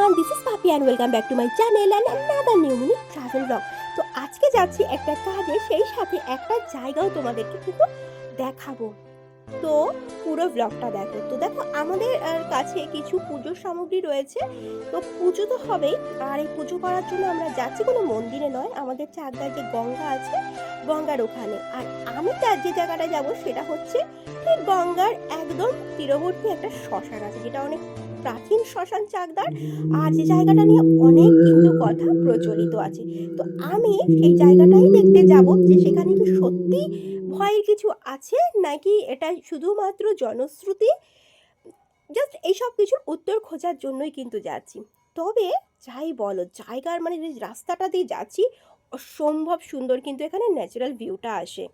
everyone, this is Papi and welcome back to my channel and another new mini travel vlog. তো আজকে যাচ্ছি একটা কাজে, সেই সাথে একটা জায়গাও তোমাদেরকে কিন্তু দেখাবো। তো পুরো ব্লগটা দেখো। তো দেখো আমাদের কাছে কিছু পুজোর সামগ্রী রয়েছে। তো পুজো তো হবেই, আর এই পুজো করার জন্য আমরা যাচ্ছি কোনো মন্দিরে নয়, আমাদের চাকদায় যে গঙ্গা আছে গঙ্গার ওখানে। আর আমি যে জায়গাটা যাব সেটা হচ্ছে ঠিক গঙ্গার একদম তীরবর্তী একটা শ্মশান আছে, যেটা অনেক প্রাচীন শ্মশান চাকদার। আর যে জায়গাটা নিয়ে অনেক কিন্তু কথা প্রচলিত আছে। তো আমি সেই জায়গাটাই দেখতে যাব যে সেখানে কি সত্যি ভয়ের কিছু আছে নাকি এটা শুধুমাত্র জনশ্রুতি। জাস্ট এইসব কিছুর উত্তর খোঁজার জন্যই কিন্তু যাচ্ছি। তবে যাই বলো, জায়গার মানে যে রাস্তাটা দিয়ে যাচ্ছি অসম্ভব সুন্দর, কিন্তু এখানে ন্যাচারাল ভিউটা আসে।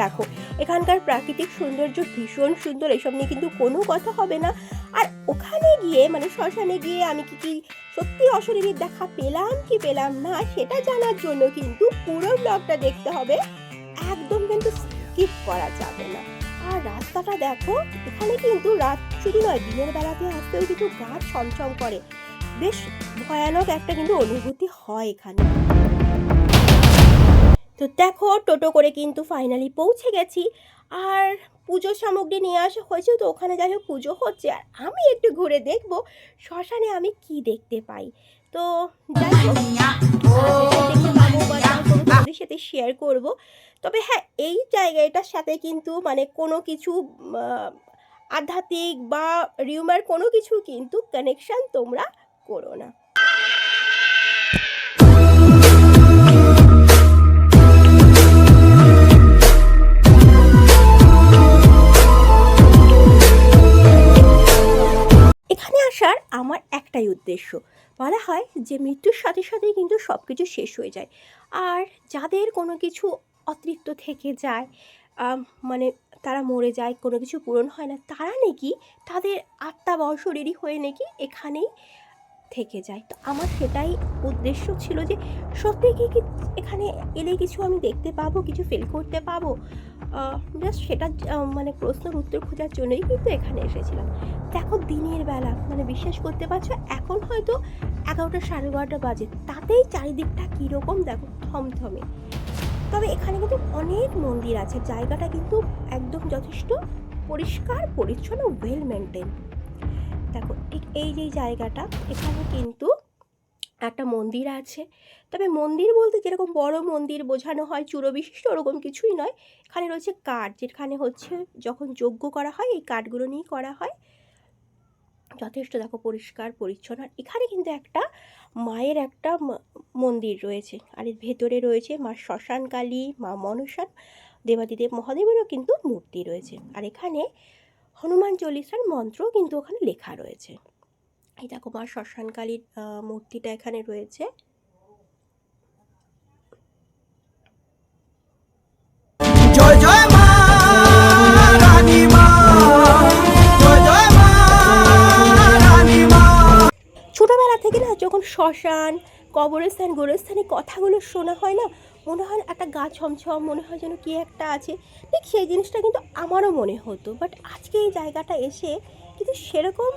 দেখো এখানকার প্রাকৃতিক সৌন্দর্য ভীষণ সুন্দর, এসব নিয়ে কিন্তু কোনো কথা হবে না। আর ওখানে গিয়ে মানে শ্মশানে গিয়ে আমি কি সত্যি অশরীরীর দেখা পেলাম কি পেলাম না সেটা জানার জন্য কিন্তু পুরো ব্লগটা দেখতে হবে, একদম কিন্তু স্কিপ করা যাবে না। আর রাস্তাটা দেখো, এখানে কিন্তু রাত শুধু নয়, দিনের বেলাতে আসতেও কিন্তু গা ছমছম করে, বেশ ভয়ানক একটা কিন্তু অনুভূতি হয় এখানে। তো দেখো টোটো করে কিন্তু ফাইনালি পৌঁছে গেছি, আর পুজোর সামগ্রী নিয়ে আসা হয়েছে। তো ওখানে যাই হোক পুজো হচ্ছে, আর আমি একটু ঘুরে দেখব শ্মশানে আমি কি দেখতে পাই। তো যাই হোক দেখতে পাবো বা তোমাদের সাথে শেয়ার করব। তবে হ্যাঁ, এই জায়গাটার সাথে কিন্তু মানে কোনো কিছু আধ্যাত্মিক বা রিউমার কোনো কিছু কিন্তু কানেকশন তোমরা করো না। আমার একটাই উদ্দেশ্য, বলা হয় যে মৃত্যুর সাথে সাথেই কিন্তু সব কিছু শেষ হয়ে যায়। আর যাদের কোনো কিছু অতৃপ্ত থেকে যায়, মানে তারা মরে যায়, কোনো কিছু পূরণ হয় না, তারা নাকি তাদের আত্মা বা অশরীরী হয়ে নাকি এখানেই থেকে যায়। তো আমার সেটাই উদ্দেশ্য ছিল যে সত্যি কি এখানে এলে কিছু আমি দেখতে পাবো, কিছু ফিল করতে পাবো। জাস্ট সেটা মানে প্রশ্নের উত্তর খোঁজার জন্যই কিন্তু এখানে এসেছিলাম। দেখো দিনের বেলা, মানে বিশ্বাস করতে পারছো এখন হয়তো 11টা 11:30 বাজে, তাতেই চারিদিকটা কীরকম দেখো, থমথমে। তবে এখানে কিন্তু অনেক মন্দির আছে, জায়গাটা কিন্তু একদম যথেষ্ট পরিষ্কার পরিচ্ছন্ন, ওয়েল মেনটেন। দেখো ঠিক এই যে জায়গাটা, এখানে কিন্তু একটা মন্দির আছে। তবে মন্দির বলতে যেরকম বড় মন্দির বোঝানো হয় চূড়ো বিশিষ্ট, ওরকম কিছুই নয়। এখানে রয়েছে কাঠ, যেখানে হচ্ছে যখন যজ্ঞ করা হয় এই কাঠগুলো নিয়েই করা হয়। যথেষ্ট দেখো পরিষ্কার পরিচ্ছন্ন। আর এখানে কিন্তু একটা মায়ের একটা মন্দির রয়েছে, আর এর ভেতরে রয়েছে মা শ্মশানকালী, মা মনসা, দেবাদিদেব মহাদেবেরও কিন্তু মূর্তি রয়েছে। আর এখানে হনুমান চল্লিশার মন্ত্র কিন্তু ওখানে লেখা রয়েছে। এই দেখো মা শ্মশানকালীর মূর্তিটা এখানে রয়েছে। জয় জয় মা রানী মা, জয় জয় মা রানী মা। ছোটবেলা থেকে না যখন শ্মশান, কবরস্থান, গোরস্থানে কথাগুলো শোনা হয় না, মনে হয় একটা গা ছমছম, মনে হয় যেন কি একটা আছে। ঠিক সেই জিনিসটা কিন্তু আমারও মনে হতো, বাট আজকে এই জায়গাটা এসে কিন্তু সেরকম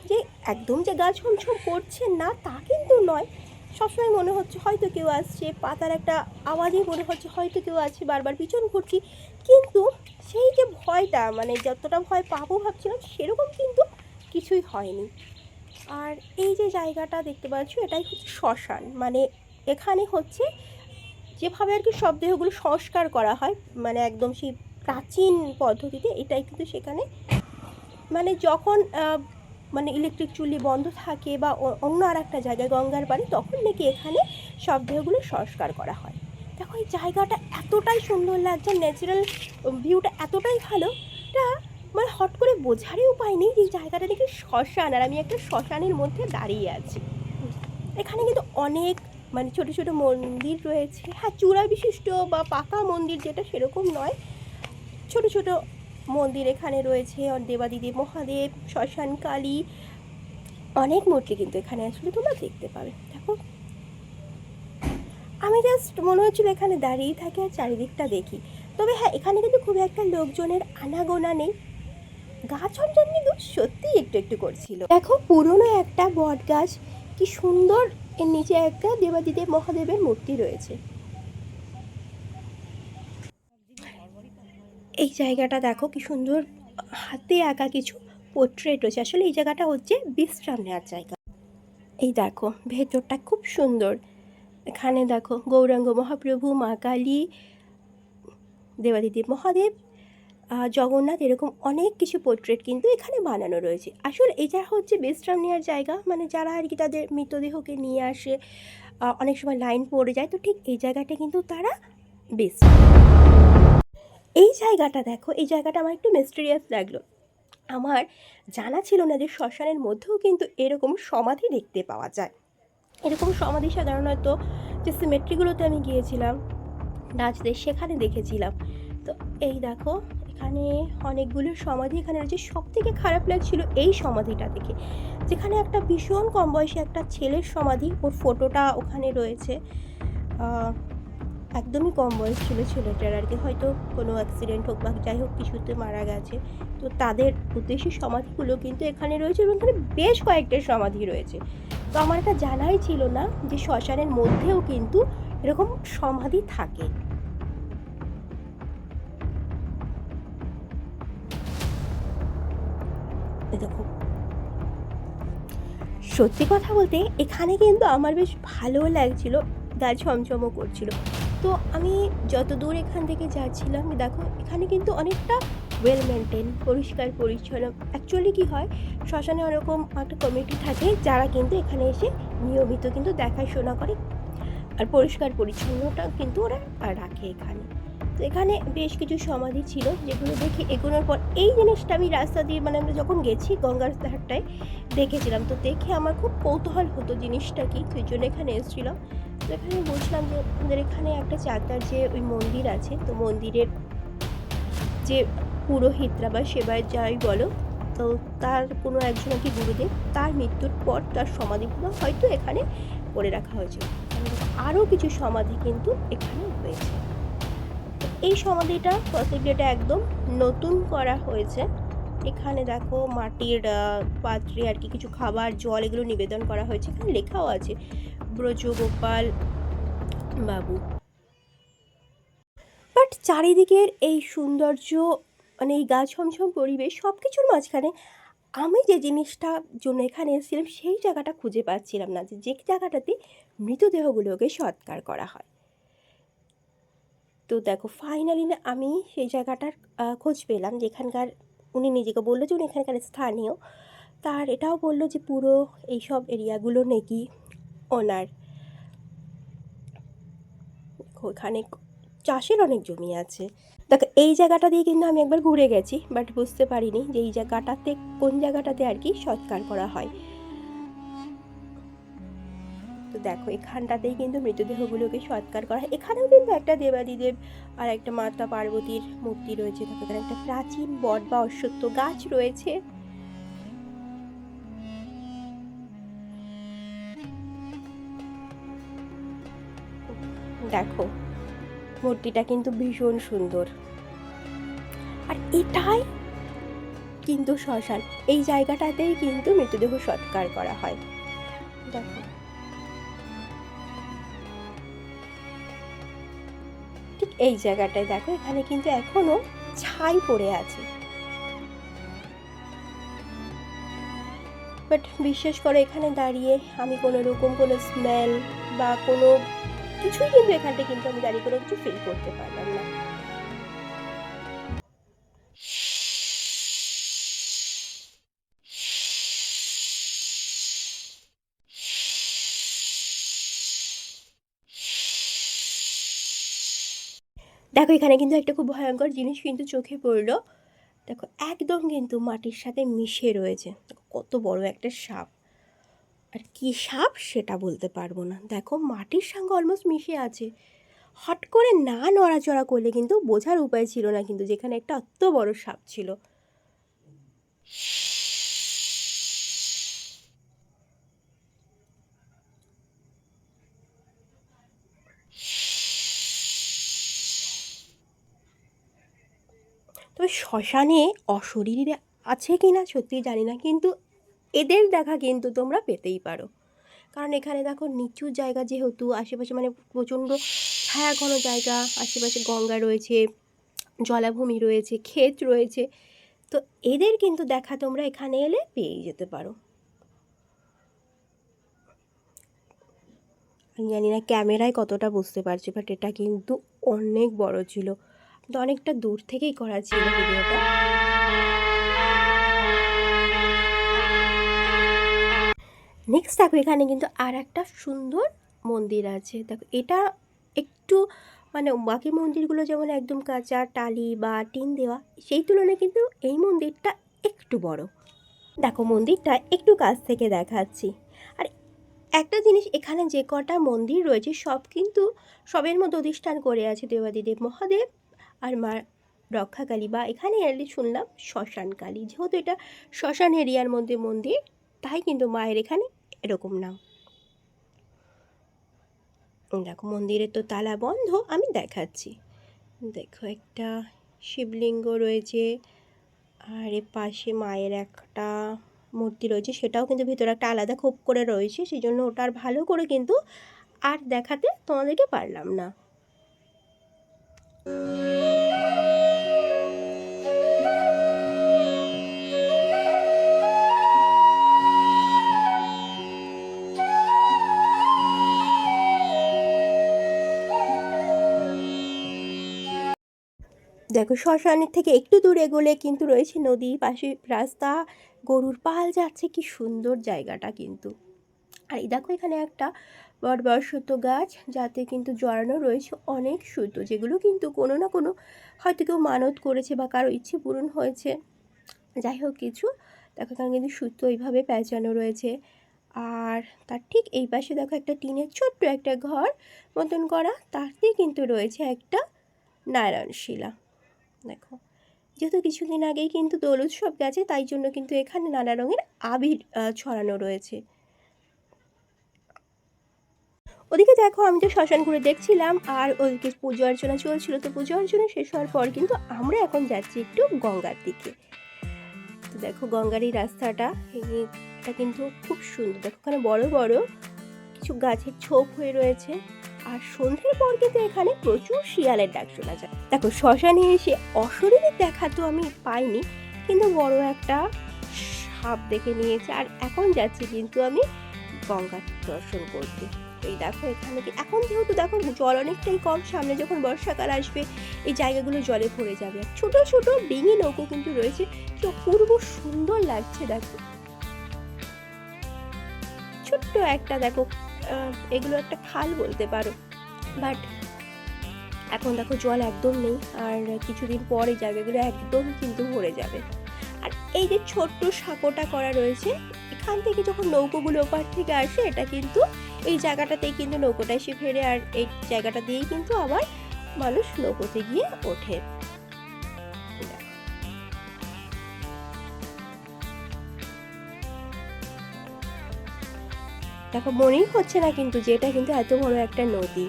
যে একদম যে গা ছমছম করছে না তা কিন্তু নয়। সবসময় মনে হচ্ছে হয়তো কেউ আসছে, পাতার একটা আওয়াজই মনে হচ্ছে হয়তো কেউ আছে, বারবার পিছন ঘুরছি। কিন্তু সেই যে ভয়টা, মানে যতটা ভয় পাবো ভাবছিলাম সেরকম কিন্তু কিছুই হয়নি। আর এই যে জায়গাটা দেখতে পাচ্ছ, এটাই হচ্ছে শ্মশান। মানে এখানে হচ্ছে যেভাবে আর কি সব দেহগুলো সংস্কার করা হয়, মানে একদম সেই প্রাচীন পদ্ধতিতে, এটাই কিন্তু সেখানে মানে যখন মানে ইলেকট্রিক চুল্লি বন্ধ থাকে বা অন্য আর একটা জায়গায় গঙ্গার পাড়ে, তখন নাকি এখানে সব দেহগুলো সংস্কার করা হয়। দেখো এই জায়গাটা এতটাই সুন্দর লাগছে, ন্যাচারাল ভিউটা এতটাই ভালো, এটা মানে হট করে বোঝারই উপায় নেই যে জায়গাটা নাকি শ্মশান, আর আমি একটা শ্মশানের মধ্যে দাঁড়িয়ে আছি। এখানে কিন্তু অনেক মানে ছোটো ছোটো মন্দির রয়েছে। হ্যাঁ, চূড়া বিশিষ্ট বা পাকা মন্দির যেটা সেরকম নয়, ছোট ছোট মন্দির এখানে রয়েছে। দেবাদিদেব মহাদেব, শ্মশানকালী, অনেক মূর্তি কিন্তু এখানে আসলে তোমরা দেখতে পাবে। দেখো আমি জাস্ট মনে হচ্ছিল এখানে দাঁড়িয়েই থাকি আর চারিদিকটা দেখি। তবে হ্যাঁ, এখানে কিন্তু খুব একটা লোকজনের আনাগোনা নেই, গা ছমছম কিন্তু সত্যিই একটু একটু করছিল। দেখো পুরনো একটা বট গাছ, কি সুন্দর, এর নিচে একটা দেবাদিদেব মহাদেবের মূর্তি রয়েছে। এই জায়গাটা দেখো কি সুন্দর, হাতে আঁকা কিছু পোর্ট্রেট রয়েছে। আসলে এই জায়গাটা হচ্ছে বিশ্রাম নেওয়ার জায়গা। এই দেখো ভেতরটা খুব সুন্দর। এখানে দেখো গৌরাঙ্গ মহাপ্রভু, মা কালী, দেবাদিদেব মহাদেব, জগন্নাথ, এরকম অনেক কিছু পোর্ট্রেট কিন্তু এখানে বানানো রয়েছে। আসলে এটা হচ্ছে বিশ্রাম নেওয়ার জায়গা, মানে যারা আর কি তাদের মৃতদেহকে নিয়ে আসে, অনেক সময় লাইন পড়ে যায়, তো ঠিক এই জায়গাটা কিন্তু তারা বিশ্রাম। এই জায়গাটা দেখো, এই জায়গাটা আমার একটু মিস্টেরিয়াস লাগলো। আমার জানা ছিল না যে শ্মশানের মধ্যেও কিন্তু এরকম সমাধি দেখতে পাওয়া যায়। এরকম সমাধি সাধারণত যে সিমেট্রিগুলোতে আমি গিয়েছিলাম নাচদের, সেখানে দেখেছিলাম। তো এই দেখো এখানে অনেকগুলো সমাধি এখানে রয়েছে। সব থেকে খারাপ লাগছিল এই সমাধিটা দেখে, যেখানে একটা ভীষণ কম বয়সী একটা ছেলের সমাধি, ওর ফটোটা ওখানে রয়েছে। একদমই কম বয়স ছিল ছেলেটার আর কি, হয়তো কোনো অ্যাক্সিডেন্ট হোক বা যাই হোক কিছুতে মারা গেছে। তো তাদের উদ্দেশ্যে সমাধিগুলো কিন্তু এখানে রয়েছে, এবং এখানে বেশ কয়েকটা সমাধি রয়েছে। তো আমার এটা জানাই ছিল না যে শ্মশানের মধ্যেও কিন্তু এরকম সমাধি থাকে। দেখো সত্যি কথা বলতে এখানে কিন্তু আমার বেশ ভালো লাগছিল, গা ছমছমও করছিল। তো আমি যত দূর এখান থেকে যাচ্ছিলাম, দেখো এখানে কিন্তু অনেকটা ওয়েল মেনটেন, পরিষ্কার পরিচ্ছন্ন। অ্যাকচুয়ালি কী হয়, শ্মশানে ওরকম একটা কমিটি থাকে যারা কিন্তু এখানে এসে নিয়মিত কিন্তু দেখাশোনা করে, আর পরিষ্কার পরিচ্ছন্নটা কিন্তু ওরা রাখে এখানে। তো এখানে বেশ কিছু সমাধি ছিল, যেগুলো দেখে এগোনোর পর এই জিনিসটা আমি রাস্তা দিয়ে, মানে আমরা যখন গেছি গঙ্গার ধারটায় দেখেছিলাম, তো দেখে আমার খুব কৌতূহল হতো জিনিসটা কি, সেই জন্য এখানে এসেছিলাম। তো এখানে বুঝলাম যে আমাদের এখানে একটা চাকদার যে ওই মন্দির আছে, তো মন্দিরের যে পুরোহিতরা বা সেবায় যাই বলো, তো তার কোনো একজন আর কি গুরুদেব, তার মৃত্যুর পর তার সমাধিগুলো হয়তো এখানে করে রাখা হয়েছে। আরও কিছু সমাধি কিন্তু এখানে রয়েছে। এই সমাধিটা পসিবলি এটা একদম নতুন করা হয়েছে। এখানে দেখো মাটির পাত্রে আর কি কিছু খাবার, জল, এগুলো নিবেদন করা হয়েছে। এখানে লেখাও আছে ব্রজগোপাল বাবু। বাট চারিদিকের এই সৌন্দর্য, মানে এই গা ছমছম পরিবেশ, সব কিছুর মাঝখানে আমি যে জিনিসটার জন্য এখানে এসেছিলাম সেই জায়গাটা খুঁজে পাচ্ছিলাম না, যে জায়গাটাতে মৃতদেহগুলোকে সৎকার করা হয়। তো দেখো ফাইনালি না আমি সেই জায়গাটার খোঁজ পেলাম, যেখানকার উনি নিজেকে বললো যে উনি এখানকার স্থানীয়। তার এটাও বললো যে পুরো এইসব এরিয়াগুলো নাকি ওনার। ওখানে চাষের অনেক জমি আছে। দেখো এই জায়গাটা দিয়ে কিন্তু আমি একবার ঘুরে গেছি, বাট বুঝতে পারিনি যে এই জায়গাটাতে কোন জায়গাটাতে আর কি সৎকার করা হয়। তো দেখো এখানটাতেই কিন্তু মৃতদেহগুলোকে সৎকার করা হয়। এখানেও কিন্তু একটা দেবাদিদেব আর একটা মাতা পার্বতীর মূর্তি রয়েছে। দেখো এখানে একটা প্রাচীন বট বা অশ্বত্থ গাছ রয়েছে। দেখো মূর্তিটা কিন্তু ভীষণ সুন্দর। আর এটাই কিন্তু শ্মশান, এই জায়গাটাতেই কিন্তু মৃতদেহ সৎকার করা হয়। দেখো ঠিক এই জায়গাটায় দেখো, এখানে কিন্তু এখনো ছাই পড়ে আছে। বাট বিশ্বাস করো এখানে দাঁড়িয়ে আমি কোনো রকম কোনো স্মেল বা কোনো কিছুই কিন্তু এখানটা কিন্তু আমি দাঁড়িয়ে কোনো কিছু ফিল করতে পারলাম না। দেখো এখানে কিন্তু একটা খুব ভয়ঙ্কর জিনিস কিন্তু চোখে পড়লো। দেখো একদম কিন্তু মাটির সাথে মিশে রয়েছে। দেখো কত বড় একটা সাপ, আর কি সাপ সেটা বলতে পারবো না। দেখো মাটির সঙ্গে অলমোস্ট মিশে আছে। হট করে না নড়াচড়া করলে কিন্তু বোঝার উপায় ছিল না কিন্তু যেখানে একটা এত বড় সাপ ছিল। তবে শ্মশানে অশরীরীরা আছে কি না সত্যি জানি না, কিন্তু এদের দেখা কিন্তু তোমরা পেতেই পারো। কারণ এখানে দেখো নিচু জায়গা, যেহেতু আশেপাশে মানে প্রচণ্ড ছায়া ঘন জায়গা, আশেপাশে গঙ্গা রয়েছে, জলাভূমি রয়েছে, ক্ষেত রয়েছে, তো এদের কিন্তু দেখা তোমরা এখানে এলে পেয়েই যেতে পারো। আমি জানি না ক্যামেরায় কতটা বুঝতে পারছি, বাট এটা কিন্তু অনেক বড় ছিল, তো অনেকটা দূর থেকেই করা ছিল ভিডিওটা। নেক্সট দেখো এখানে কিন্তু আর একটা সুন্দর মন্দির আছে। দেখো এটা একটু মানে বাকি মন্দিরগুলো যেমন একদম কাঁচা টালি বা টিন দেওয়া, সেই তুলনায় কিন্তু এই মন্দিরটা একটু বড়। দেখো মন্দিরটা একটু কাছ থেকে দেখাচ্ছি। আর একটা জিনিস, এখানে যে কটা মন্দির রয়েছে সব কিন্তু সবের মধ্যে অধিষ্ঠান করে আছে দেবাদিদেব মহাদেব আর মা রক্ষাকালী, বা এখানে এলে শুনলাম শ্মশানকালী। যেহেতু এটা শ্মশান এরিয়ার মধ্যে মন্দির, তাই কিন্তু মায়ের এখানে এরকম নাম। দেখো মন্দিরের তো তালা বন্ধ, আমি দেখাচ্ছি। দেখো একটা শিবলিঙ্গ রয়েছে, আর এর পাশে মায়ের একটা মূর্তি রয়েছে, সেটাও কিন্তু ভিতরে একটা আলাদা খোপ করে রয়েছে, সেই জন্য ওটা আর ভালো করে কিন্তু আর দেখাতে তোমাদেরকে পারলাম না। দেখো শ্মশানের থেকে একটু দূরে এগোলে কিন্তু রয়েছে নদী, পাশে রাস্তা, গরুর পাল যাচ্ছে, কি সুন্দর জায়গাটা কিন্তু। আর এই দেখো এখানে একটা বড় বড় সুতো গাছ, যাতে কিন্তু জড়ানো রয়েছে অনেক সুতো, যেগুলো কিন্তু কোনো না কোনো হয়তো কেউ মানত করেছে বা কারো ইচ্ছে পূরণ হয়েছে, যাই হোক কিছু। দেখো এখানে কিন্তু সুতো এইভাবে পেঁচানো রয়েছে। আর তার ঠিক এই পাশে দেখো একটা টিনের ছোট্ট একটা ঘর মতন করা, তাতে কিন্তু রয়েছে একটা নারায়ণশিলা। দেখো যেহেতু কিছুদিন আগেই কিন্তু দোল উৎসব গেছে, তাই জন্য কিন্তু এখানে নানা রঙের আবির ছড়ানো রয়েছে। ওদিকে দেখো আমি তো শ্মশান ঘুরে দেখছিলাম, আর ওদিকে পুজো অর্চনা চলছিল, তো পুজো অর্চনা শেষ হওয়ার পর কিন্তু আমরা এখন যাচ্ছি একটু গঙ্গার দিকে। তো দেখো গঙ্গার এই রাস্তাটা, এটা কিন্তু খুব সুন্দর। দেখো ওখানে বড় বড় কিছু গাছের ছোপ হয়ে রয়েছে, আর সন্ধ্যের পর কিন্তু এখানে প্রচুর শিয়ালের ডাক শোনা যায়। দেখো শ্মশানে এসে অশরীরীর দেখা তো আমি পাইনি, কিন্তু বড় একটা সাপ দেখে নিয়েছি। আর এখন যাচ্ছি কিন্তু আমি গঙ্গার দর্শন করতে। এই দেখো এখানে কি এখন যেহেতু দেখো জল অনেকটাই কম, সামনে যখন বর্ষাকাল আসবে এই জায়গাগুলো জলে ভরে যাবে। ছোট ছোট ডিঙি নৌকো কিন্তু রয়েছে, কি অপূর্ব সুন্দর লাগছে। দেখো ছোট্ট একটা, দেখো এগুলো একটা খাল বলতে পারো, বাট এখন দেখো জল একদম নেই, আর কিছুদিন পর এই জায়গাগুলো একদম কিন্তু ভরে যাবে। আর এই যে ছোট্ট সাঁকোটা করা রয়েছে, এখান থেকে যখন নৌকোগুলো ওপার থেকে আসে, এটা কিন্তু এই জায়গাটাতেই কিন্তু নৌকোটা এসে ফেরে, আর এই জায়গাটা দিয়েই কিন্তু আবার মানুষ নৌকোতে গিয়ে ওঠে। দেখো মনেই হচ্ছে না কিন্তু যে এটা কিন্তু এত বড় একটা নদী।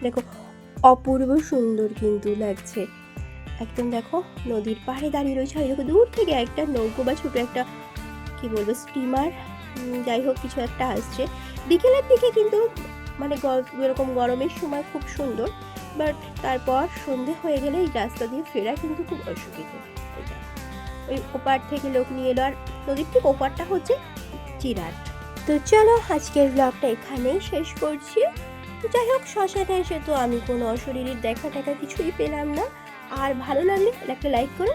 দেখো অপূর্ব সুন্দর কিন্তু লাগছে একদম। দেখো নদীর পাড়ে দাঁড়িয়ে রয়েছে, আর দেখো দূর থেকে একটা নৌকো বা ছোট একটা কি বলবো স্টিমার, যাই হোক কিছু একটা আসছে। বিকেলের দিকে কিন্তু মানে এরকম গরমের সময় খুব সুন্দর, বাট তারপর সন্ধে হয়ে গেলে এই রাস্তা দিয়ে ফেরা কিন্তু খুব অসুবিধে। ওই ওপার থেকে লোক নিয়ে এলো, আর নদীর ঠিক ওপারটা হচ্ছে চিরাট। তো চলো আজকের ব্লগটা এখানেই শেষ করছি। তো যাই হোক শ্মশানে এসে তো আমি কোনো অশরীরীর দেখা টাকা কিছুই পেলাম না। আর ভালো লাগলে একটা লাইক করো।